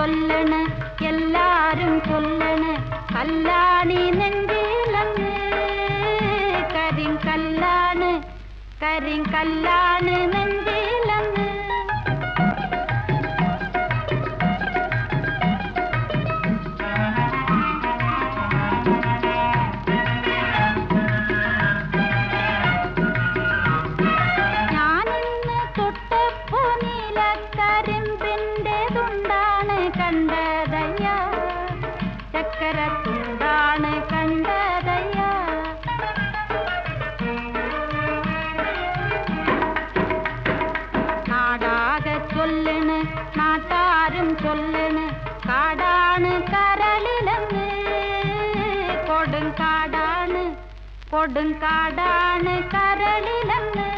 ചൊല്ലണ് എല്ലാരും ചൊല്ലണ് കല്ലാണി നെഞ്ചിലങ്ങ് കരിങ്കല്ലാണ് നെഞ്ചിലങ്ങ് ഞാനിന്ന് തൊട്ടപ്പോ നീലക്കരിമ്പിൻ്റെതുണ്ടാണ് കണ്ടതയ്യ ചക്കരത്തുണ്ടാണ് കണ്ടതയ്യ നാടാകെ ചൊല്ലണ് നാട്ടാരും ചൊല്ലണ് കാടാണ് കരളിലങ്ങ് കൊടുങ്കാടാണ് കരളിലങ്ങ്